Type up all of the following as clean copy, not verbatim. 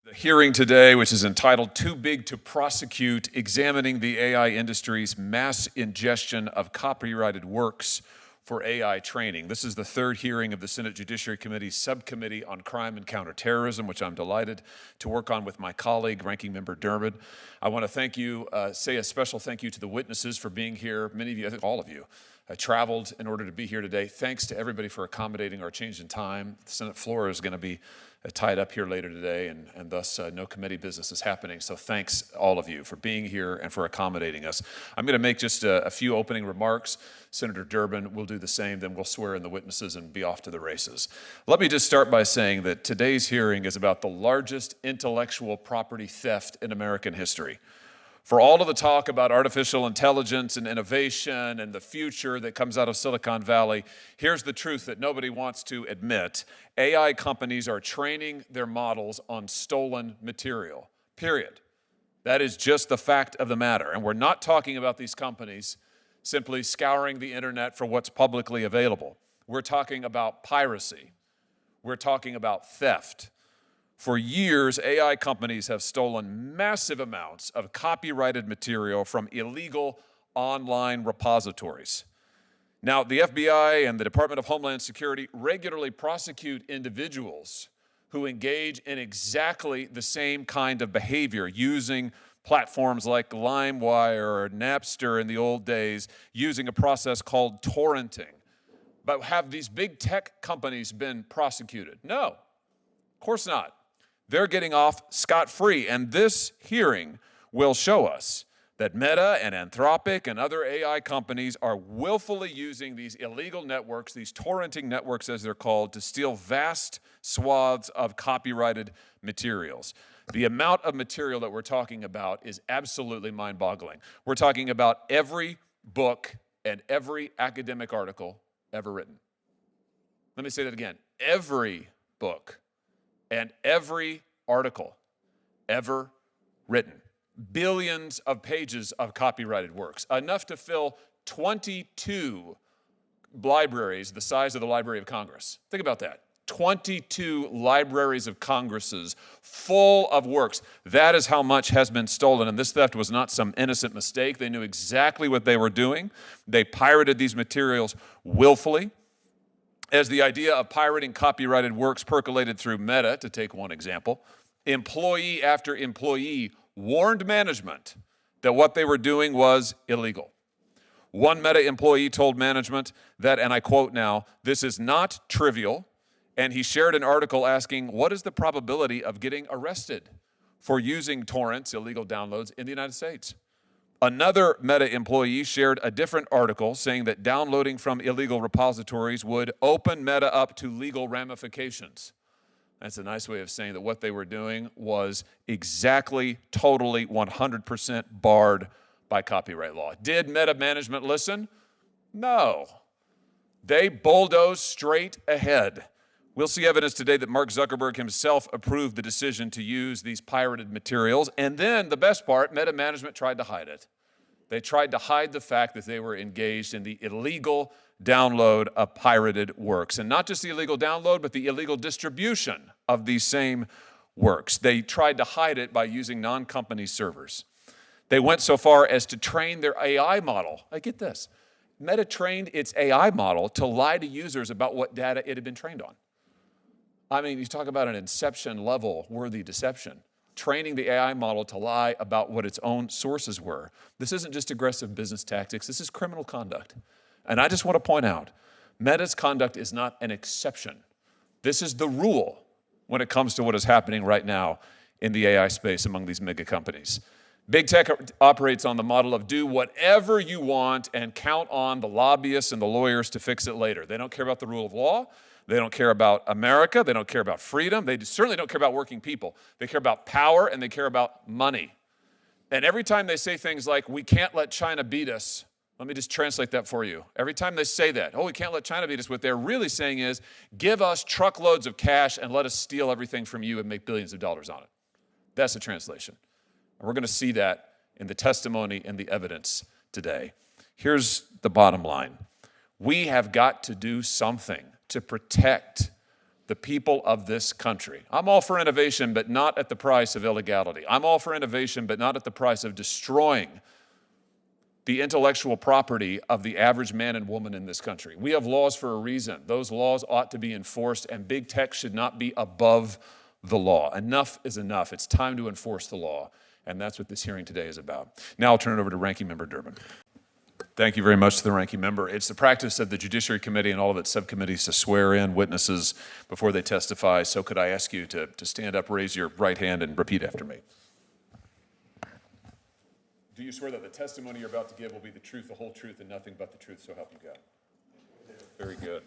The hearing today, which is entitled Too Big to Prosecute, Examining the AI Industry's Mass Ingestion of Copyrighted Works for AI Training. This is the third hearing of the Senate Judiciary Committee's Subcommittee on Crime and Counterterrorism, which I'm delighted to work on with my colleague, Ranking Member Durbin. I want to thank you, say a special thank you to the witnesses for being here. Many of you, I think all of you, traveled in order to be here today. Thanks to everybody for accommodating our change in time. The Senate floor is going to be tied up here later today, and thus no committee business is happening. So thanks all of you for being here and for accommodating us. I'm going to make just a few opening remarks. Senator Durbin will do the same, then we'll swear in the witnesses and be off to the races. Let me just start by saying that today's hearing is about the largest intellectual property theft in American history. For all of the talk about artificial intelligence and innovation and the future that comes out of Silicon Valley, here's the truth that nobody wants to admit. AI companies are training their models on stolen material, period. That is just the fact of the matter. And we're not talking about these companies simply scouring the internet for what's publicly available. We're talking about piracy. We're talking about theft. For years, AI companies have stolen massive amounts of copyrighted material from illegal online repositories. Now, the FBI and the Department of Homeland Security regularly prosecute individuals who engage in exactly the same kind of behavior, using platforms like LimeWire or Napster in the old days, using a process called torrenting. But have these big tech companies been prosecuted? No, of course not. They're getting off scot-free, and this hearing will show us that Meta and Anthropic and other AI companies are willfully using these illegal networks, these torrenting networks as they're called, to steal vast swaths of copyrighted materials. The amount of material that we're talking about is absolutely mind-boggling. We're talking about every book and every academic article ever written. Let me say that again. Every book and every article ever written. Billions of pages of copyrighted works, enough to fill 22 libraries the size of the Library of Congress. Think about that. 22 libraries of Congresses full of works. That is how much has been stolen, and this theft was not some innocent mistake. They knew exactly what they were doing. They pirated these materials willfully. As the idea of pirating copyrighted works percolated through Meta, to take one example, employee after employee warned management that what they were doing was illegal. One Meta employee told management that, and I quote now, "This is not trivial," and he shared an article asking, what is the probability of getting arrested for using torrents, illegal downloads, in the United States? Another Meta employee shared a different article saying that downloading from illegal repositories would open Meta up to legal ramifications. That's a nice way of saying that what they were doing was exactly, totally, 100% barred by copyright law. Did Meta management listen? No. They bulldozed straight ahead. We'll see evidence today that Mark Zuckerberg himself approved the decision to use these pirated materials. And then, the best part, Meta management tried to hide it. They tried to hide the fact that they were engaged in the illegal download of pirated works. And not just the illegal download, but the illegal distribution of these same works. They tried to hide it by using non-company servers. They went so far as to train their AI model. I get this. Meta trained its AI model to lie to users about what data it had been trained on. I mean, you talk about an Inception-level worthy deception, training the AI model to lie about what its own sources were. This isn't just aggressive business tactics. This is criminal conduct. And I just want to point out, Meta's conduct is not an exception. This is the rule when it comes to what is happening right now in the AI space among these mega companies. Big tech operates on the model of do whatever you want and count on the lobbyists and the lawyers to fix it later. They don't care about the rule of law. They don't care about America. They don't care about freedom. They certainly don't care about working people. They care about power, and they care about money. And every time they say things like, we can't let China beat us, let me just translate that for you. Every time they say that, oh, we can't let China beat us, what they're really saying is, give us truckloads of cash and let us steal everything from you and make billions of dollars on it. That's the translation. And we're going to see that in the testimony and the evidence today. Here's the bottom line. We have got to do something to protect the people of this country. I'm all for innovation, but not at the price of illegality. I'm all for innovation, but not at the price of destroying the intellectual property of the average man and woman in this country. We have laws for a reason. Those laws ought to be enforced, and big tech should not be above the law. Enough is enough. It's time to enforce the law, and that's what this hearing today is about. Now I'll turn it over to Ranking Member Durbin. Thank you very much to the ranking member. It's the practice of the Judiciary Committee and all of its subcommittees to swear in witnesses before they testify. So could I ask you to stand up, raise your right hand, and repeat after me? Do you swear that the testimony you're about to give will be the truth, the whole truth, and nothing but the truth, so help you God? Very good.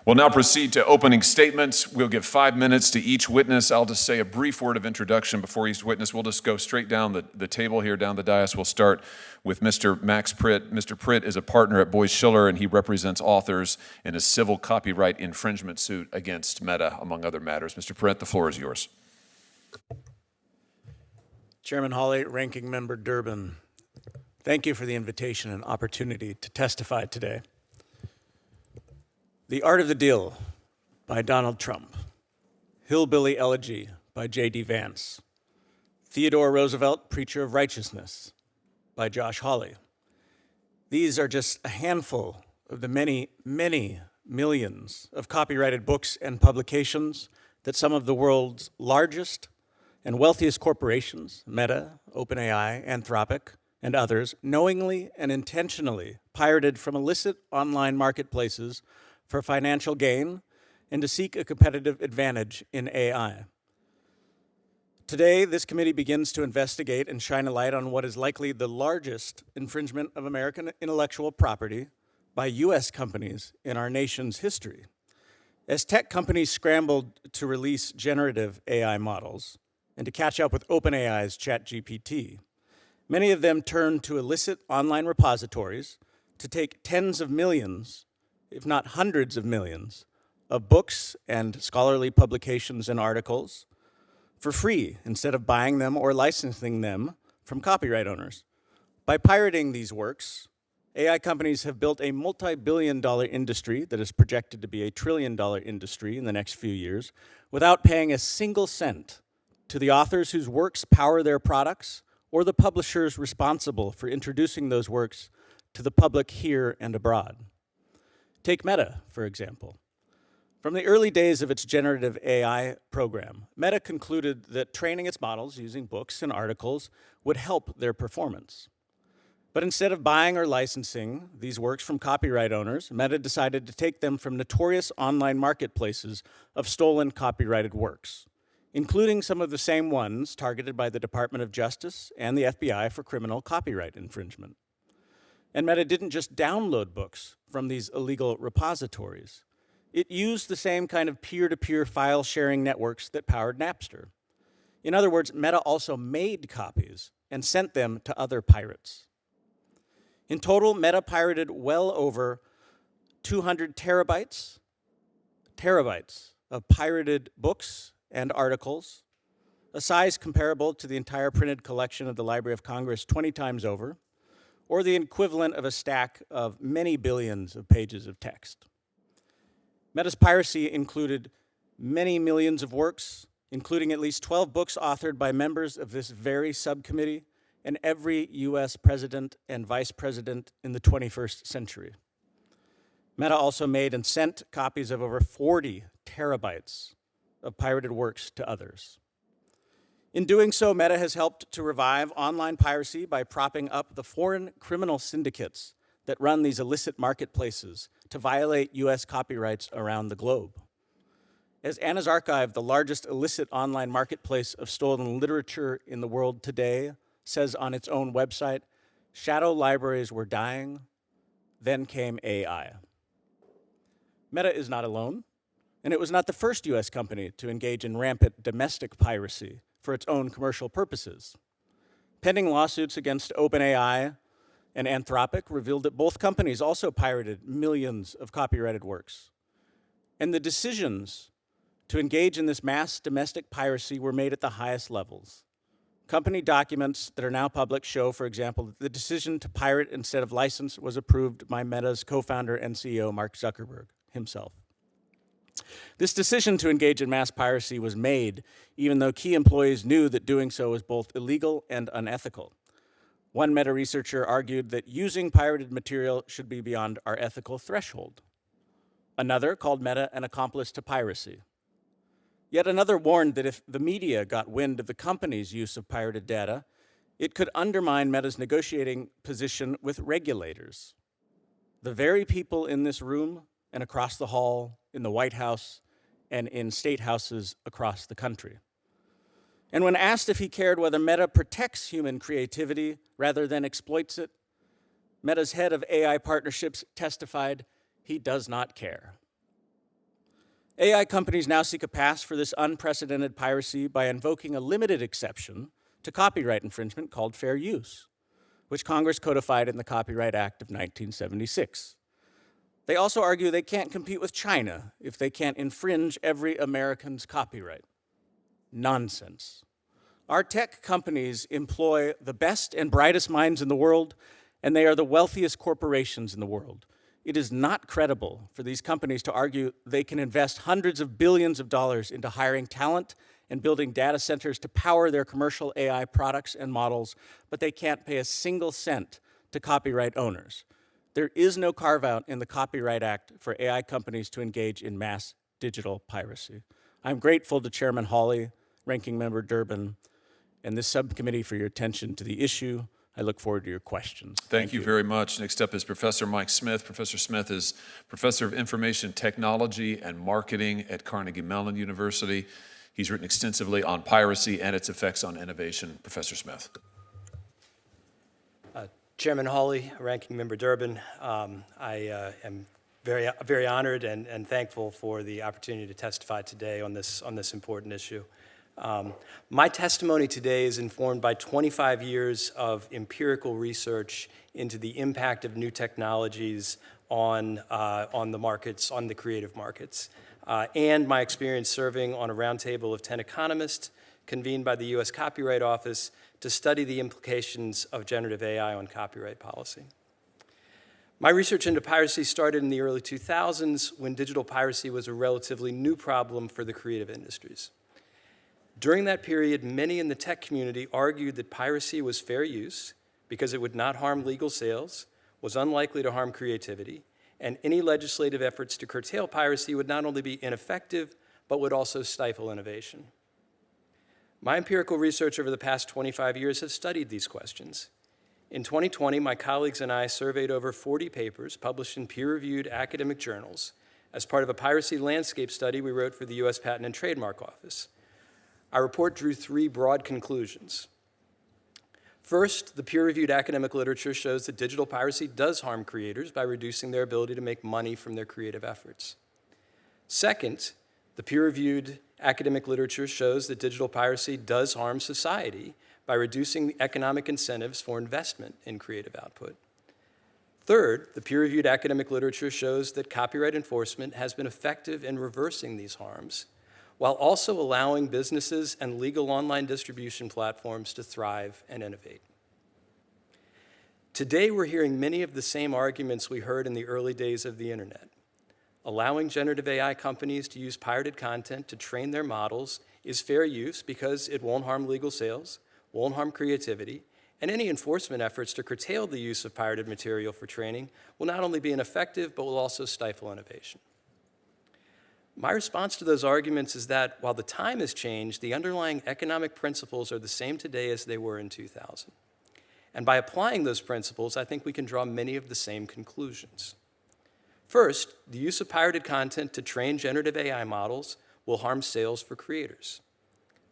We'll now proceed to opening statements. We'll give 5 minutes to each witness. I'll just say a brief word of introduction before each witness. We'll just go straight down the table here, down the dais. We'll start with Mr. Max Pritt. Mr. Pritt is a partner at Boies Schiller, and he represents authors in a civil copyright infringement suit against Meta, among other matters. Mr. Pritt, the floor is yours. Chairman Hawley, Ranking Member Durbin, thank you for the invitation and opportunity to testify today. The Art of the Deal by Donald Trump, Hillbilly Elegy by J.D. Vance, Theodore Roosevelt, Preacher of Righteousness by Josh Hawley. These are just a handful of the many, many millions of copyrighted books and publications that some of the world's largest and wealthiest corporations, Meta, OpenAI, Anthropic, and others, knowingly and intentionally pirated from illicit online marketplaces for financial gain and to seek a competitive advantage in AI. Today, this committee begins to investigate and shine a light on what is likely the largest infringement of American intellectual property by US companies in our nation's history. As tech companies scrambled to release generative AI models and to catch up with OpenAI's ChatGPT, many of them turned to illicit online repositories to take tens of millions, if not hundreds of millions, of books and scholarly publications and articles for free instead of buying them or licensing them from copyright owners. By pirating these works, AI companies have built a multi-billion-dollar industry that is projected to be a trillion-dollar industry in the next few years without paying a single cent to the authors whose works power their products or the publishers responsible for introducing those works to the public here and abroad. Take Meta, for example. From the early days of its generative AI program, Meta concluded that training its models using books and articles would help their performance. But instead of buying or licensing these works from copyright owners, Meta decided to take them from notorious online marketplaces of stolen copyrighted works, including some of the same ones targeted by the Department of Justice and the FBI for criminal copyright infringement. And Meta didn't just download books from these illegal repositories. It used the same kind of peer-to-peer file sharing networks that powered Napster. In other words, Meta also made copies and sent them to other pirates. In total, Meta pirated well over 200 terabytes of pirated books and articles, a size comparable to the entire printed collection of the Library of Congress 20 times over, or the equivalent of a stack of many billions of pages of text. Meta's piracy included many millions of works, including at least 12 books authored by members of this very subcommittee and every US president and vice president in the 21st century. Meta also made and sent copies of over 40 terabytes of pirated works to others. In doing so, Meta has helped to revive online piracy by propping up the foreign criminal syndicates that run these illicit marketplaces to violate US copyrights around the globe. As Anna's Archive, the largest illicit online marketplace of stolen literature in the world today, says on its own website, shadow libraries were dying, then came AI. Meta is not alone, and it was not the first US company to engage in rampant domestic piracy for its own commercial purposes. Pending lawsuits against OpenAI and Anthropic revealed that both companies also pirated millions of copyrighted works. And the decisions to engage in this mass domestic piracy were made at the highest levels. Company documents that are now public show, for example, that the decision to pirate instead of license was approved by Meta's co-founder and CEO, Mark Zuckerberg himself. This decision to engage in mass piracy was made even though key employees knew that doing so was both illegal and unethical. One Meta researcher argued that using pirated material should be beyond our ethical threshold. Another called Meta an accomplice to piracy. Yet another warned that if the media got wind of the company's use of pirated data, it could undermine Meta's negotiating position with regulators. The very people in this room and across the hall, in the White House, and in state houses across the country. And when asked if he cared whether Meta protects human creativity rather than exploits it, Meta's head of AI partnerships testified he does not care. AI companies now seek a pass for this unprecedented piracy by invoking a limited exception to copyright infringement called fair use, which Congress codified in the Copyright Act of 1976. They also argue they can't compete with China if they can't infringe every American's copyright. Nonsense. Our tech companies employ the best and brightest minds in the world, and they are the wealthiest corporations in the world. It is not credible for these companies to argue they can invest hundreds of billions of dollars into hiring talent and building data centers to power their commercial AI products and models, but they can't pay a single cent to copyright owners. There is no carve-out in the Copyright Act for AI companies to engage in mass digital piracy. I'm grateful to Chairman Hawley, Ranking Member Durbin, and this subcommittee for your attention to the issue. I look forward to your questions. Thank you very much. Next up is Professor Mike Smith. Professor Smith is Professor of Information Technology and Marketing at Carnegie Mellon University. He's written extensively on piracy and its effects on innovation. Professor Smith. Chairman Hawley, Ranking Member Durbin, I am very honored and thankful for the opportunity to testify today on this important issue. My testimony today is informed by 25 years of empirical research into the impact of new technologies on the markets, on the creative markets, and my experience serving on a roundtable of 10 economists convened by the U.S. Copyright Office to study the implications of generative AI on copyright policy. My research into piracy started in the early 2000s when digital piracy was a relatively new problem for the creative industries. During that period, many in the tech community argued that piracy was fair use because it would not harm legal sales, was unlikely to harm creativity, and any legislative efforts to curtail piracy would not only be ineffective, but would also stifle innovation. My empirical research over the past 25 years has studied these questions. In 2020, my colleagues and I surveyed over 40 papers published in peer-reviewed academic journals as part of a piracy landscape study we wrote for the U.S. Patent and Trademark Office. Our report drew 3 broad conclusions. First, the peer-reviewed academic literature shows that digital piracy does harm creators by reducing their ability to make money from their creative efforts. Second, the peer-reviewed academic literature shows that digital piracy does harm society by reducing the economic incentives for investment in creative output. Third, the peer-reviewed academic literature shows that copyright enforcement has been effective in reversing these harms, while also allowing businesses and legal online distribution platforms to thrive and innovate. Today, we're hearing many of the same arguments we heard in the early days of the internet. Allowing generative AI companies to use pirated content to train their models is fair use because it won't harm legal sales, won't harm creativity, and any enforcement efforts to curtail the use of pirated material for training will not only be ineffective, but will also stifle innovation. My response to those arguments is that while the time has changed, the underlying economic principles are the same today as they were in 2000. And by applying those principles, I think we can draw many of the same conclusions. First, the use of pirated content to train generative AI models will harm sales for creators.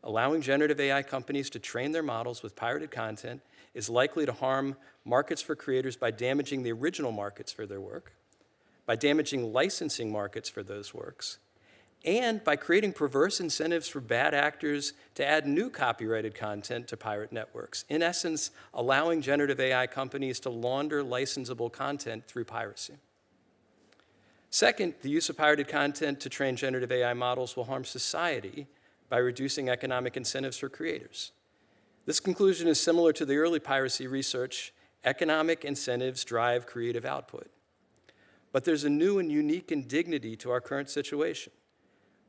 Allowing generative AI companies to train their models with pirated content is likely to harm markets for creators by damaging the original markets for their work, by damaging licensing markets for those works, and by creating perverse incentives for bad actors to add new copyrighted content to pirate networks, in essence, allowing generative AI companies to launder licensable content through piracy. Second, the use of pirated content to train generative AI models will harm society by reducing economic incentives for creators. This conclusion is similar to the early piracy research. Economic incentives drive creative output. But there's a new and unique indignity to our current situation.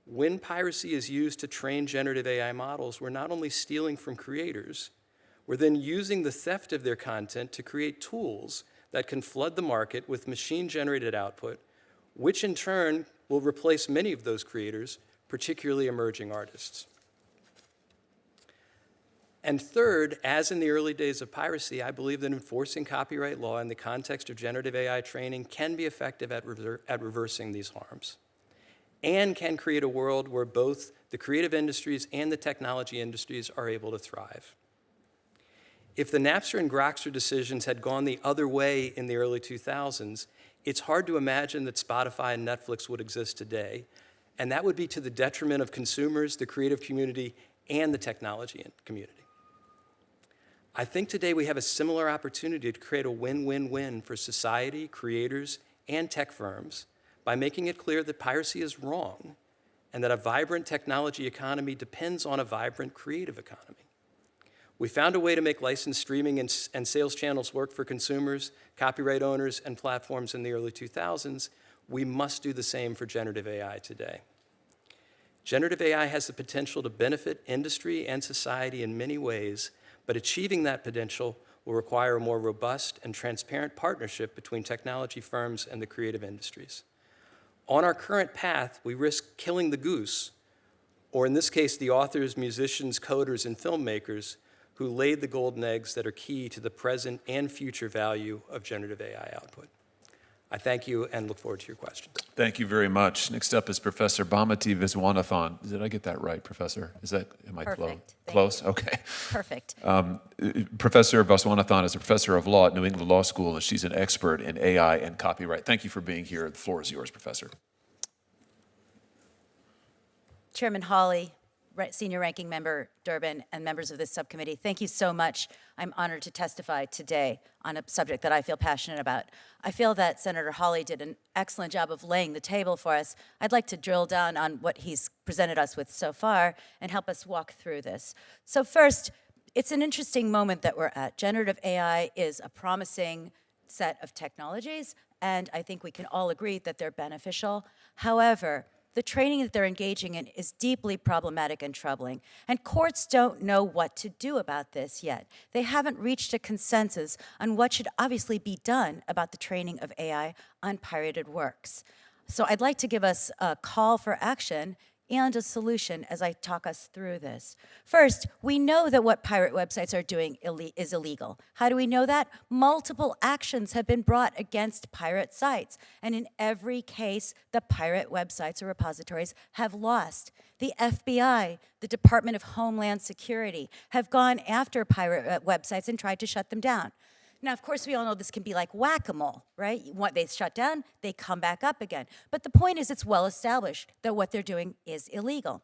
When piracy is used to train generative AI models, we're not only stealing from creators, we're then using the theft of their content to create tools that can flood the market with machine-generated output, which in turn will replace many of those creators, particularly emerging artists. And third, as in the early days of piracy, I believe that enforcing copyright law in the context of generative AI training can be effective at reversing these harms, and can create a world where both the creative industries and the technology industries are able to thrive. If the Napster and Grokster decisions had gone the other way in the early 2000s, it's hard to imagine that Spotify and Netflix would exist today, and that would be to the detriment of consumers, the creative community, and the technology community. I think today we have a similar opportunity to create a win-win-win for society, creators, and tech firms by making it clear that piracy is wrong and that a vibrant technology economy depends on a vibrant creative economy. We found a way to make licensed streaming and sales channels work for consumers, copyright owners, and platforms in the early 2000s. We must do the same for generative AI today. Generative AI has the potential to benefit industry and society in many ways, but achieving that potential will require a more robust and transparent partnership between technology firms and the creative industries. On our current path, we risk killing the goose, or in this case, the authors, musicians, coders, and filmmakers who laid the golden eggs that are key to the present and future value of generative AI output. I thank you and look forward to your questions. Thank you very much. Next up is Professor Viswanathan. Did I get that right, Professor? Am I Perfect. close? Okay. Perfect. Professor Viswanathan is a professor of law at New England Law School, and she's an expert in AI and copyright. Thank you for being here. The floor is yours, Professor. Chairman Hawley, Senior Ranking Member Durbin, and members of this subcommittee, thank you so much. I'm honored to testify today on a subject that I feel passionate about. I feel that Senator Hawley did an excellent job of laying the table for us. I'd like to drill down on what he's presented us with so far and help us walk through this. So first, it's an interesting moment that we're at. Generative AI is a promising set of technologies, and I think we can all agree that they're beneficial. However, the training that they're engaging in is deeply problematic and troubling, and courts don't know what to do about this yet. They haven't reached a consensus on what should obviously be done about the training of AI on pirated works. So I'd like to give us a call for action and a solution as I talk us through this. First, we know that what pirate websites are doing is illegal. How do we know that? Multiple actions have been brought against pirate sites, and in every case, the pirate websites or repositories have lost. The FBI, the Department of Homeland Security, have gone after pirate websites and tried to shut them down. Now, of course, we all know this can be like whack-a-mole, right? What they shut down, they come back up again. But the point is, it's well established that what they're doing is illegal.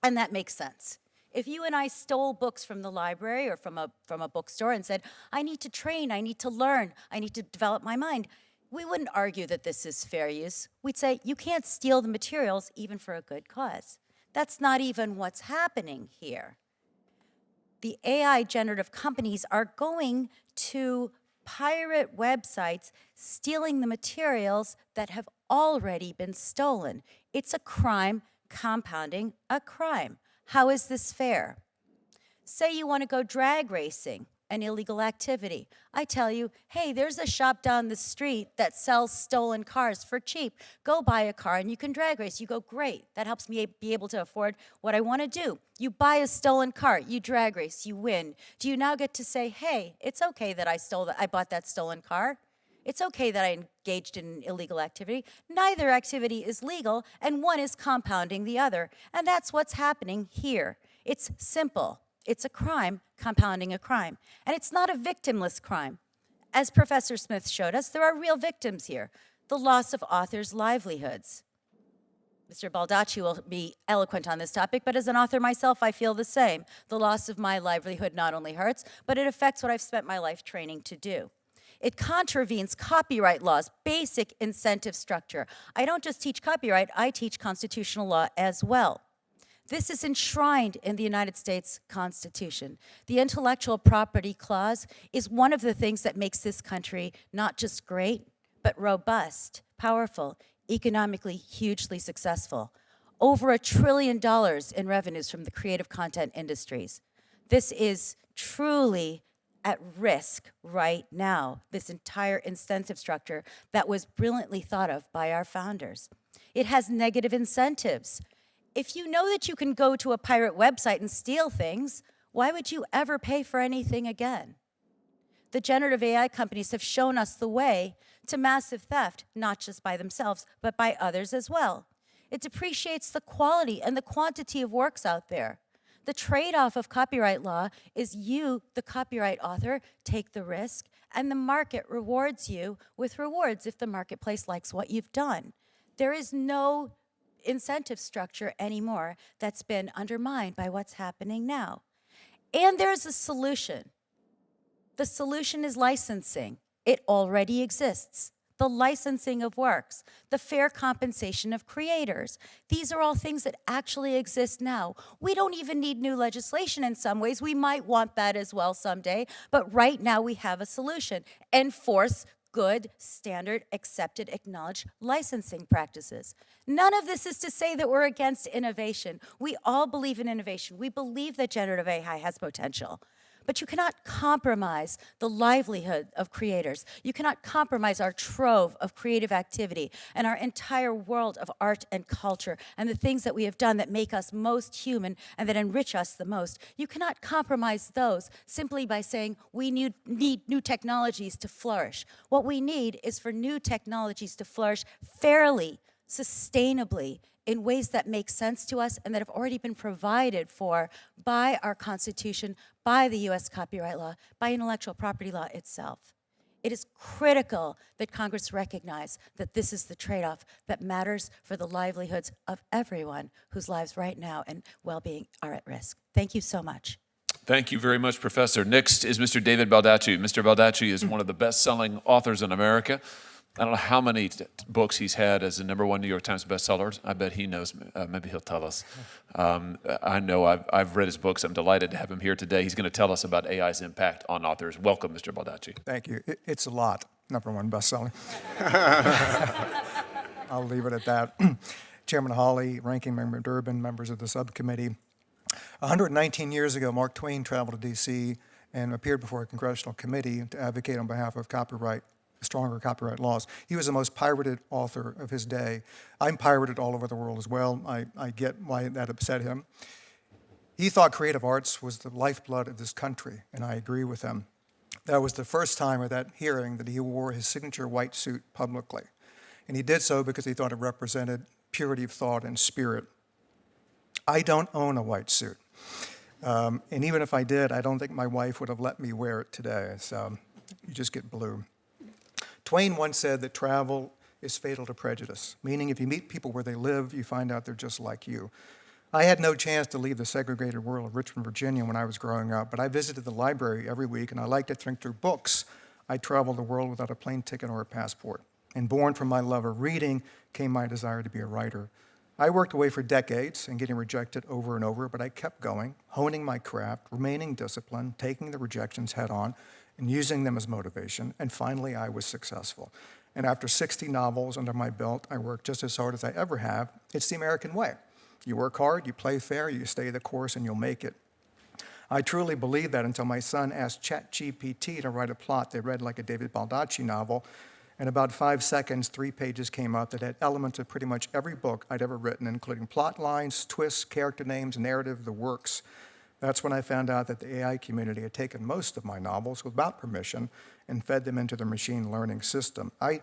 And that makes sense. If you and I stole books from the library or from a bookstore and said, I need to train, I need to learn, I need to develop my mind, we wouldn't argue that this is fair use. We'd say, you can't steal the materials even for a good cause. That's not even what's happening here. The AI generative companies are going to pirate websites, stealing the materials that have already been stolen. It's a crime compounding a crime. How is this fair? Say you want to go drag racing, an illegal activity. I tell you, hey, there's a shop down the street that sells stolen cars for cheap. Go buy a car and you can drag race. You go, great, that helps me be able to afford what I want to do. You buy a stolen car, you drag race, you win. Do you now get to say, hey, it's okay that I bought that stolen car? It's okay that I engaged in an illegal activity. Neither activity is legal, and one is compounding the other. And that's what's happening here. It's simple. It's a crime compounding a crime. And it's not a victimless crime. As Professor Smith showed us, there are real victims here. The loss of authors' livelihoods. Mr. Baldacci will be eloquent on this topic, but as an author myself, I feel the same. The loss of my livelihood not only hurts, but it affects what I've spent my life training to do. It contravenes copyright law's basic incentive structure. I don't just teach copyright, I teach constitutional law as well. This is enshrined in the United States Constitution. The intellectual property clause is one of the things that makes this country not just great, but robust, powerful, economically hugely successful. over $1 trillion in revenues from the creative content industries. This is truly at risk right now, this entire incentive structure that was brilliantly thought of by our founders. It has negative incentives. If you know that you can go to a pirate website and steal things, why would you ever pay for anything again? The generative AI companies have shown us the way to massive theft, not just by themselves, but by others as well. It depreciates the quality and the quantity of works out there. The trade-off of copyright law is you, the copyright author, take the risk, and the market rewards you with rewards if the marketplace likes what you've done. There is no incentive structure anymore that's been undermined by what's happening now. And there's a solution. The solution is licensing. It already exists. The licensing of works, the fair compensation of creators. These are all things that actually exist now. We don't even need new legislation in some ways. We might want that as well someday, but right now we have a solution. Enforce good, standard, accepted, acknowledged licensing practices. None of this is to say that we're against innovation. We all believe in innovation. We believe that generative AI has potential. But you cannot compromise the livelihood of creators. You cannot compromise our trove of creative activity and our entire world of art and culture and the things that we have done that make us most human and that enrich us the most. You cannot compromise those simply by saying we need new technologies to flourish. What we need is for new technologies to flourish fairly, sustainably, in ways that make sense to us and that have already been provided for by our Constitution, by the US copyright law, by intellectual property law itself. It is critical that Congress recognize that this is the trade-off that matters for the livelihoods of everyone whose lives right now and well-being are at risk. Thank you so much. Thank you very much, Professor. Next is Mr. David Baldacci. Mr. Baldacci is one of the best-selling authors in America. I don't know how many books he's had as the #1 New York Times bestseller. I bet he knows. Maybe he'll tell us. I know I've read his books. I'm delighted to have him here today. He's going to tell us about AI's impact on authors. Welcome, Mr. Baldacci. Thank you. It's a lot. #1 bestseller. I'll leave it at that. Chairman Hawley, Ranking Member Durbin, members of the subcommittee. 119 years ago, Mark Twain traveled to D.C. and appeared before a congressional committee to advocate on behalf of stronger copyright laws. He was the most pirated author of his day. I'm pirated all over the world as well. I get why that upset him. He thought creative arts was the lifeblood of this country, and I agree with him. That was the first time at that hearing that he wore his signature white suit publicly. And he did so because he thought it represented purity of thought and spirit. I don't own a white suit. And even if I did, I don't think my wife would have let me wear it today. So you just get blue. Twain once said that travel is fatal to prejudice, meaning if you meet people where they live, you find out they're just like you. I had no chance to leave the segregated world of Richmond, Virginia when I was growing up, but I visited the library every week, and I liked to think through books. I traveled the world without a plane ticket or a passport. And born from my love of reading came my desire to be a writer. I worked away for decades and getting rejected over and over, but I kept going, honing my craft, remaining disciplined, taking the rejections head on, and using them as motivation, and finally I was successful. And after 60 novels under my belt, I worked just as hard as I ever have. It's the American way. You work hard, you play fair, you stay the course, and you'll make it. I truly believed that until my son asked ChatGPT to write a plot they read like a David Baldacci novel. In about 5 seconds, 3 pages came up that had elements of pretty much every book I'd ever written, including plot lines, twists, character names, narrative, the works. That's when I found out that the AI community had taken most of my novels without permission and fed them into their machine learning system. I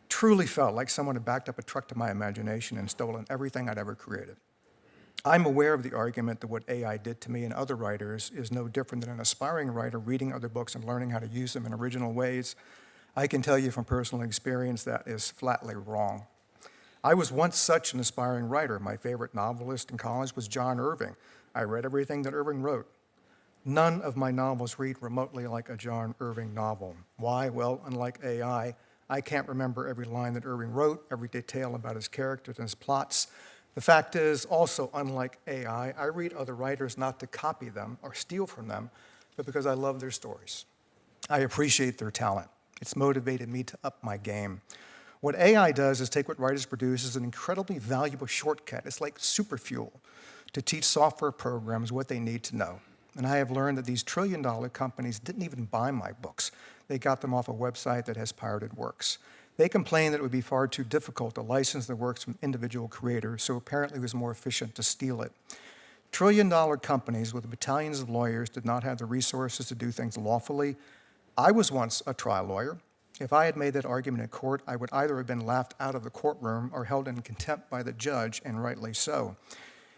truly felt like someone had backed up a truck to my imagination and stolen everything I'd ever created. I'm aware of the argument that what AI did to me and other writers is no different than an aspiring writer reading other books and learning how to use them in original ways. I can tell you from personal experience that is flatly wrong. I was once such an aspiring writer. My favorite novelist in college was John Irving. I read everything that Irving wrote. None of my novels read remotely like a John Irving novel. Why? Well, unlike AI, I can't remember every line that Irving wrote, every detail about his characters and his plots. The fact is, also unlike AI, I read other writers not to copy them or steal from them, but because I love their stories. I appreciate their talent. It's motivated me to up my game. What AI does is take what writers produce as an incredibly valuable shortcut. It's like super fuel to teach software programs what they need to know. And I have learned that these trillion-dollar companies didn't even buy my books. They got them off a website that has pirated works. They complained that it would be far too difficult to license the works from individual creators, so apparently it was more efficient to steal it. Trillion-dollar companies with battalions of lawyers did not have the resources to do things lawfully. I was once a trial lawyer. If I had made that argument in court, I would either have been laughed out of the courtroom or held in contempt by the judge, and rightly so.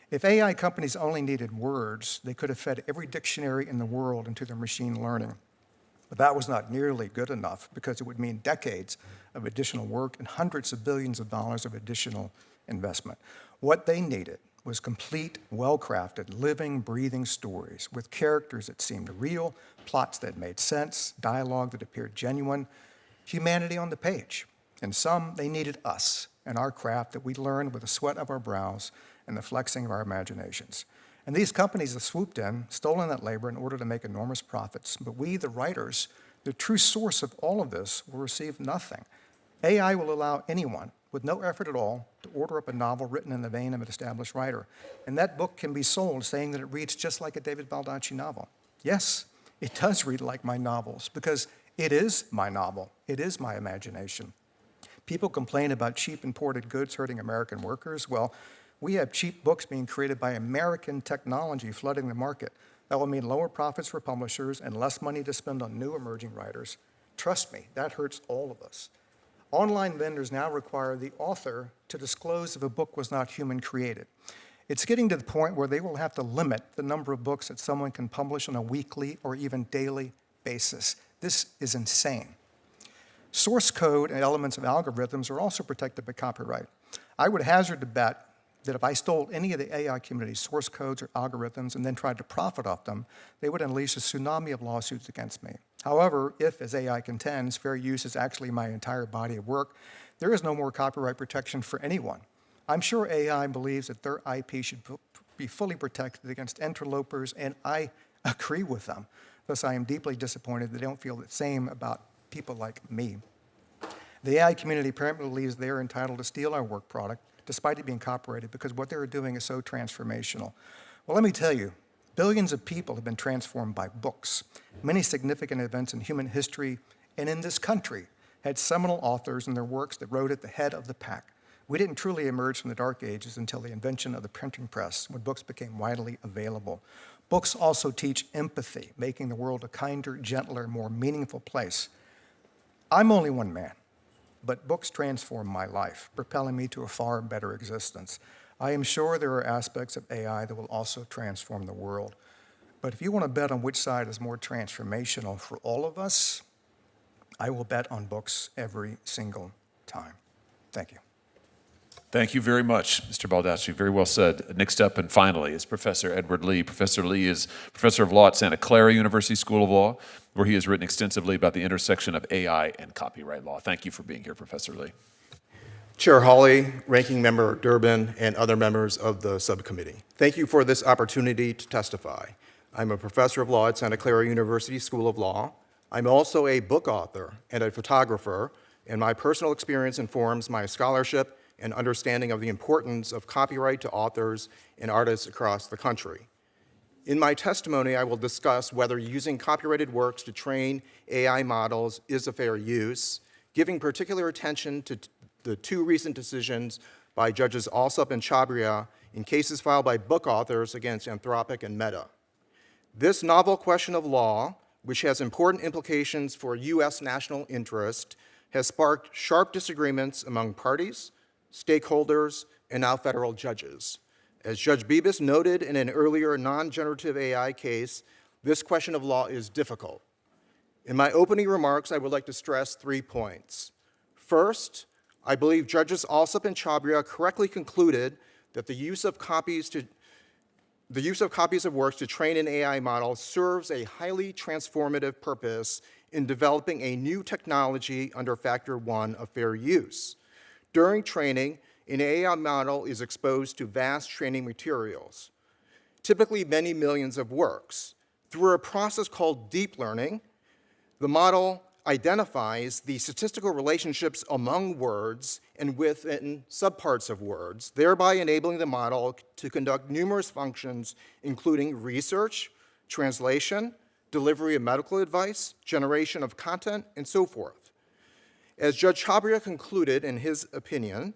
If AI companies only needed words, they could have fed every dictionary in the world into their machine learning. But that was not nearly good enough because it would mean decades of additional work and hundreds of billions of dollars of additional investment. What they needed was complete, well-crafted, living, breathing stories with characters that seemed real, plots that made sense, dialogue that appeared genuine, humanity on the page. And some, they needed us and our craft that we learned with the sweat of our brows and the flexing of our imaginations. And these companies have swooped in, stolen that labor in order to make enormous profits. But we, the writers, the true source of all of this, will receive nothing. AI will allow anyone, with no effort at all, to order up a novel written in the vein of an established writer. And that book can be sold saying that it reads just like a David Baldacci novel. Yes, it does read like my novels, because it is my novel. It is my imagination. People complain about cheap imported goods hurting American workers. Well, we have cheap books being created by American technology flooding the market. That will mean lower profits for publishers and less money to spend on new emerging writers. Trust me, that hurts all of us. Online vendors now require the author to disclose if a book was not human created. It's getting to the point where they will have to limit the number of books that someone can publish on a weekly or even daily basis. This is insane. Source code and elements of algorithms are also protected by copyright. I would hazard to bet that if I stole any of the AI community's source codes or algorithms and then tried to profit off them, they would unleash a tsunami of lawsuits against me. However, if, as AI contends, fair use is actually my entire body of work, there is no more copyright protection for anyone. I'm sure AI believes that their IP should be fully protected against interlopers, and I agree with them. Thus, I am deeply disappointed that they don't feel the same about people like me. The AI community apparently believes they are entitled to steal our work product, despite it being copyrighted, because what they're doing is so transformational. Well, let me tell you, billions of people have been transformed by books. Many significant events in human history and in this country had seminal authors and their works that rode at the head of the pack. We didn't truly emerge from the Dark Ages until the invention of the printing press, when books became widely available. Books also teach empathy, making the world a kinder, gentler, more meaningful place. I'm only one man, but books transform my life, propelling me to a far better existence. I am sure there are aspects of AI that will also transform the world. But if you want to bet on which side is more transformational for all of us, I will bet on books every single time. Thank you. Thank you very much, Mr. Baldacci. Very well said. Next up and finally is Professor Edward Lee. Professor Lee is Professor of Law at Santa Clara University School of Law, where he has written extensively about the intersection of AI and copyright law. Thank you for being here, Professor Lee. Chair Hawley, Ranking Member Durbin, and other members of the subcommittee. Thank you for this opportunity to testify. I'm a professor of law at Santa Clara University School of Law. I'm also a book author and a photographer, and my personal experience informs my scholarship and understanding of the importance of copyright to authors and artists across the country. In my testimony, I will discuss whether using copyrighted works to train AI models is a fair use, giving particular attention to the two recent decisions by Judges Alsop and Chabria in cases filed by book authors against Anthropic and Meta. This novel question of law, which has important implications for U.S. national interest, has sparked sharp disagreements among parties, stakeholders, and now federal judges. As Judge Bibas noted in an earlier non-generative AI case, this question of law is difficult. In my opening remarks, I would like to stress 3 points. First, I believe Judges Alsop and Chabria correctly concluded that the use of copies of works to train an AI model serves a highly transformative purpose in developing a new technology under Factor 1 of fair use. During training, an AI model is exposed to vast training materials, typically many millions of works. Through a process called deep learning, the model identifies the statistical relationships among words and within subparts of words, thereby enabling the model to conduct numerous functions, including research, translation, delivery of medical advice, generation of content, and so forth. As Judge Chabria concluded in his opinion,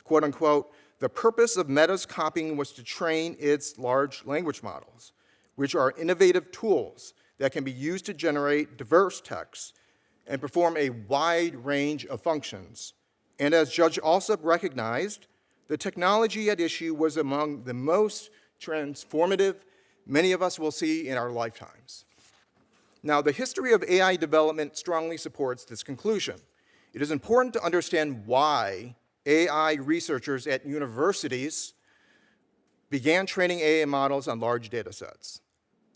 quote unquote, the purpose of Meta's copying was to train its large language models, which are innovative tools that can be used to generate diverse texts and perform a wide range of functions. And as Judge Alsup recognized, the technology at issue was among the most transformative many of us will see in our lifetimes. Now, the history of AI development strongly supports this conclusion. It is important to understand why AI researchers at universities began training AI models on large data sets.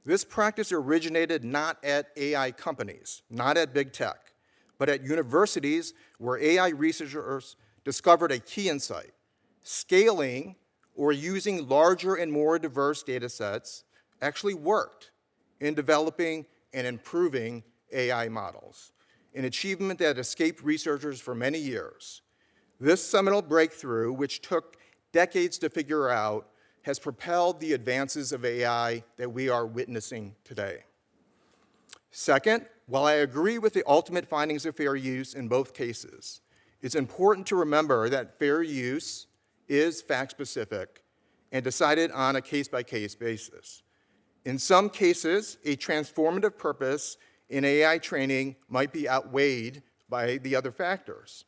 This practice originated not at AI companies, not at big tech, but at universities where AI researchers discovered a key insight. Scaling or using larger and more diverse data sets actually worked in developing and improving AI models, an achievement that escaped researchers for many years. This seminal breakthrough, which took decades to figure out, has propelled the advances of AI that we are witnessing today. Second, while I agree with the ultimate findings of fair use in both cases, it's important to remember that fair use is fact-specific and decided on a case-by-case basis. In some cases, a transformative purpose in AI training might be outweighed by the other factors.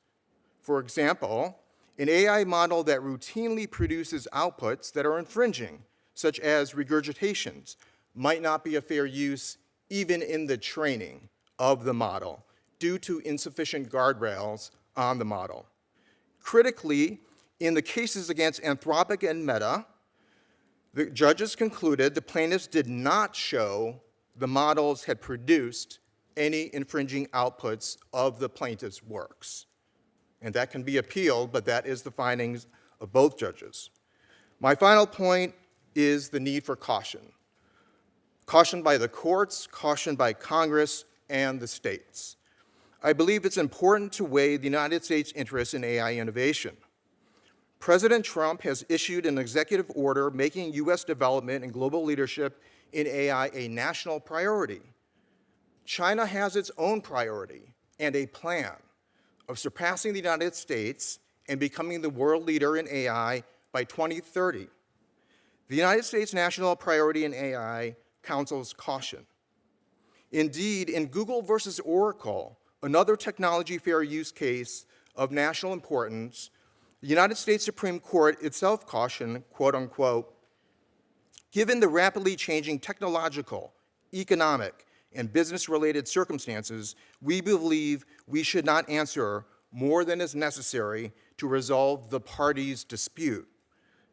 For example, an AI model that routinely produces outputs that are infringing, such as regurgitations, might not be a fair use even in the training of the model due to insufficient guardrails on the model. Critically, in the cases against Anthropic and Meta, the judges concluded the plaintiffs did not show the models had produced any infringing outputs of the plaintiff's works. And that can be appealed, but that is the findings of both judges. My final point is the need for caution. Caution by the courts, caution by Congress, and the states. I believe it's important to weigh the United States' interest in AI innovation. President Trump has issued an executive order making US development and global leadership in AI a national priority. China has its own priority and a plan of surpassing the United States and becoming the world leader in AI by 2030. The United States' national priority in AI counsels caution. Indeed, in Google versus Oracle, another technology fair use case of national importance, the United States Supreme Court itself cautioned, quote unquote, given the rapidly changing technological, economic, and business-related circumstances, we believe we should not answer more than is necessary to resolve the parties' dispute.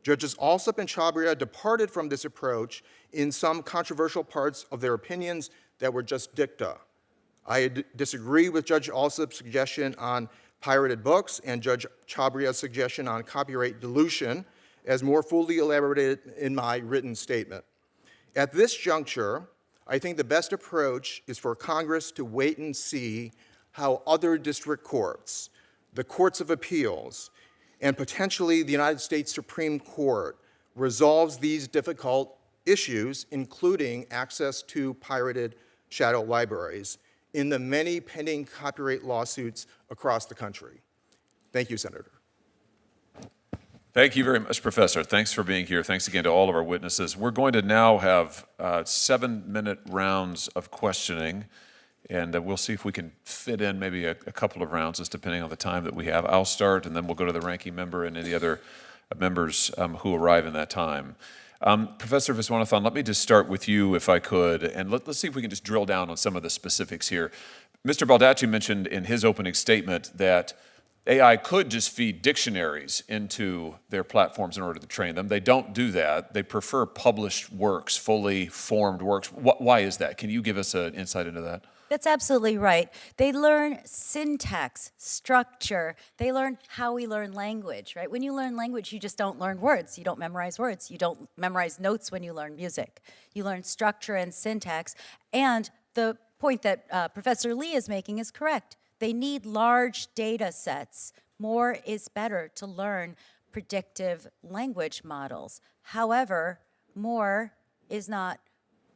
Judges Alsup and Chabria departed from this approach in some controversial parts of their opinions that were just dicta. I disagree with Judge Alsup's suggestion on pirated books and Judge Chabria's suggestion on copyright dilution, as more fully elaborated in my written statement. At this juncture, I think the best approach is for Congress to wait and see how other district courts, the courts of appeals, and potentially the United States Supreme Court resolves these difficult issues, including access to pirated shadow libraries, in the many pending copyright lawsuits across the country. Thank you, Senator. Thank you very much, Professor. Thanks for being here. Thanks again to all of our witnesses. We're going to now have 7-minute rounds of questioning, and we'll see if we can fit in maybe a couple of rounds, just depending on the time that we have. I'll start, and then we'll go to the ranking member and any other members who arrive in that time. Professor Viswanathan, let me just start with you, if I could, and let's see if we can just drill down on some of the specifics here. Mr. Baldacci mentioned in his opening statement that AI could just feed dictionaries into their platforms in order to train them. They don't do that. They prefer published works, fully formed works. Why is that? Can you give us an insight into that? That's absolutely right. They learn syntax, structure. They learn how we learn language, right? When you learn language, you just don't learn words. You don't memorize words. You don't memorize notes when you learn music. You learn structure and syntax. And the point that Professor Lee is making is correct. They need large data sets. More is better to learn predictive language models. However, more is not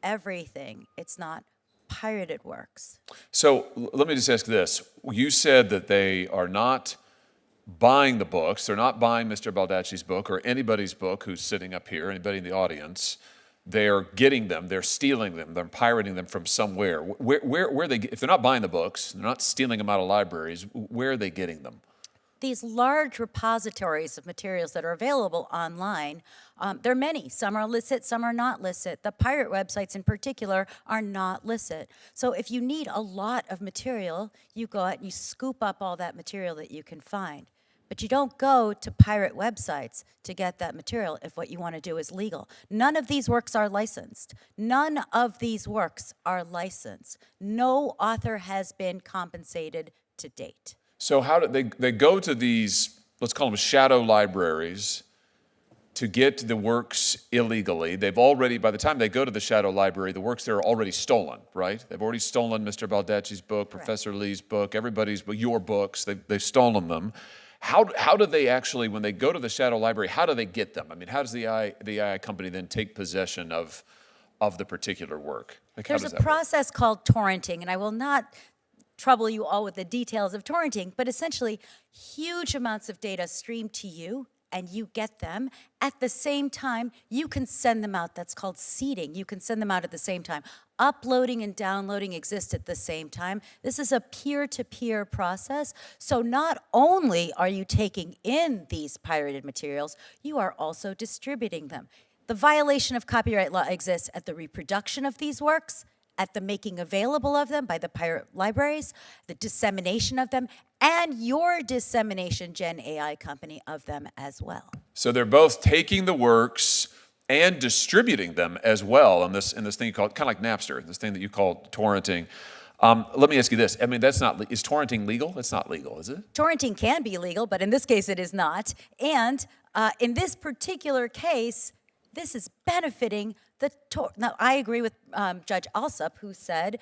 everything. It's not pirated works. So let me just ask this. You said that they are not buying the books. They're not buying Mr. Baldacci's book or anybody's book who's sitting up here, anybody in the audience. They're getting them, they're stealing them, they're pirating them from somewhere. Where are they, if they're not buying the books, they're not stealing them out of libraries, where are they getting them? These large repositories of materials that are available online, there are many. Some are licit, some are not licit. The pirate websites in particular are not licit. So if you need a lot of material, you go out and you scoop up all that material that you can find. But you don't go to pirate websites to get that material if what you want to do is legal. None of these works are licensed. None of these works are licensed. No author has been compensated to date. So how do they go to these, let's call them shadow libraries, to get the works illegally? They've already, by the time they go to the shadow library, the works there are already stolen, right? They've already stolen Mr. Baldacci's book, Correct. Professor Lee's book, everybody's, but your books, they've stolen them. How do they actually, when they go to the shadow library, how do they get them? I mean, how does the AI company then take possession of the particular work? Like, how There's does a that work? process called torrenting, and I will not trouble you all with the details of torrenting, but essentially huge amounts of data stream to you and you get them. At the same time, you can send them out. That's called seeding. You can send them out at the same time. Uploading and downloading exist at the same time. This is a peer-to-peer process. So not only are you taking in these pirated materials, you are also distributing them. The violation of copyright law exists at the reproduction of these works, at the making available of them by the pirate libraries, the dissemination of them, and your dissemination, Gen AI company, of them as well. So they're both taking the works and distributing them as well in this thing you call, kind of like Napster, this thing that you call torrenting. Let me ask you this. I mean, is torrenting legal? It's not legal, is it? Torrenting can be legal, but in this case it is not. And in this particular case, this is benefiting the Now, I agree with Judge Alsup, who said,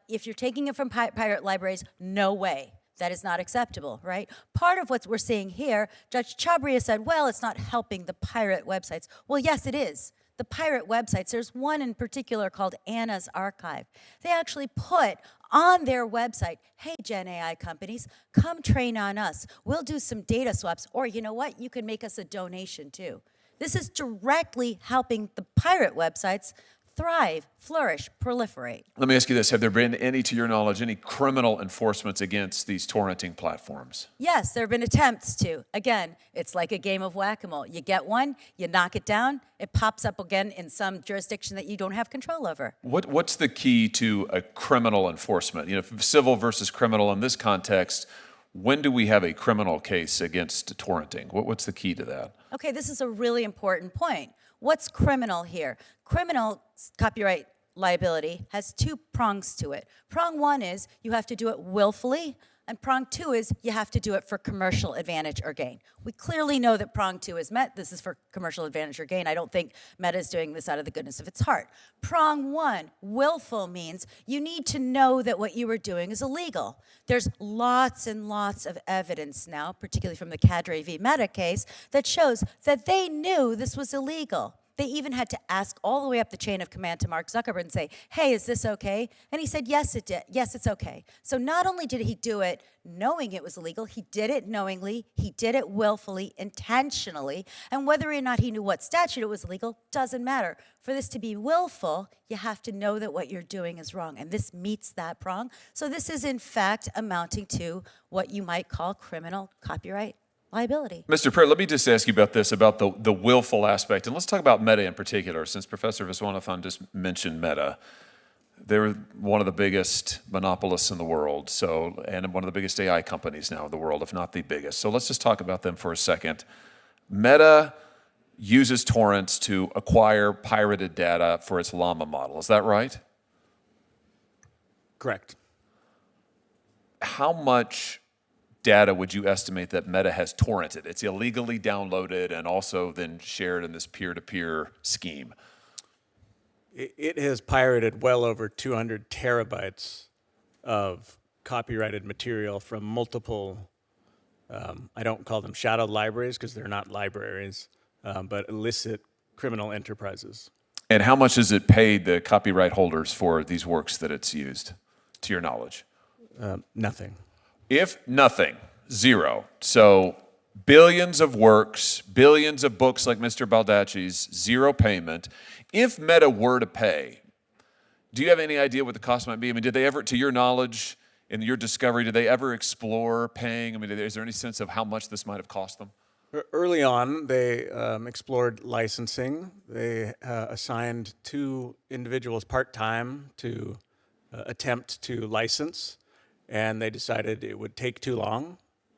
if you're taking it from pirate libraries, no way. That is not acceptable, right? Part of what we're seeing here, Judge Chabria said, well, it's not helping the pirate websites. Well, yes, it is. The pirate websites, there's one in particular called Anna's Archive. They actually put on their website, hey, Gen AI companies, come train on us. We'll do some data swaps, or you know what? You can make us a donation too. This is directly helping the pirate websites thrive, flourish, proliferate. Let me ask you this. Have there been any, to your knowledge, any criminal enforcements against these torrenting platforms? Yes, there have been attempts to. Again, it's like a game of whack-a-mole. You get one, you knock it down, it pops up again in some jurisdiction that you don't have control over. What's the key to a criminal enforcement? You know, civil versus criminal in this context, when do we have a criminal case against torrenting? What's the key to that? Okay, this is a really important point. What's criminal here? Criminal copyright liability has two prongs to it. Prong one is you have to do it willfully, and prong two is you have to do it for commercial advantage or gain. We clearly know that prong two is met. This is for commercial advantage or gain. I don't think Meta is doing this out of the goodness of its heart. Prong one, willful, means you need to know that what you are doing is illegal. There's lots and lots of evidence now, particularly from the Cadre v. Meta case, that shows that they knew this was illegal. They even had to ask all the way up the chain of command to Mark Zuckerberg and say, hey, is this okay? And he said, yes, it did. Yes, it's okay. So not only did he do it knowing it was illegal, he did it knowingly, he did it willfully, intentionally, and whether or not he knew what statute it was illegal doesn't matter. For this to be willful, you have to know that what you're doing is wrong, and this meets that prong. So this is, in fact, amounting to what you might call criminal copyright liability. Mr. Pritt, let me just ask you about this, about the willful aspect. And let's talk about Meta in particular, since Professor Viswanathan just mentioned Meta. They're one of the biggest monopolists in the world, and one of the biggest AI companies now in the world, if not the biggest. So let's just talk about them for a second. Meta uses torrents to acquire pirated data for its Llama model. Is that right? Correct. How much data would you estimate that Meta has torrented? It's illegally downloaded and also then shared in this peer-to-peer scheme. It has pirated well over 200 terabytes of copyrighted material from multiple, I don't call them shadow libraries because they're not libraries, but illicit criminal enterprises. And how much has it paid the copyright holders for these works that it's used, to your knowledge? Nothing. If nothing, zero. So billions of works, billions of books like Mr. Baldacci's, zero payment. If Meta were to pay, do you have any idea what the cost might be? I mean, did they ever, to your knowledge, in your discovery, did they ever explore paying? I mean, is there any sense of how much this might have cost them? Early on, they explored licensing. They assigned 2 individuals part-time to attempt to license, and they decided it would take too long,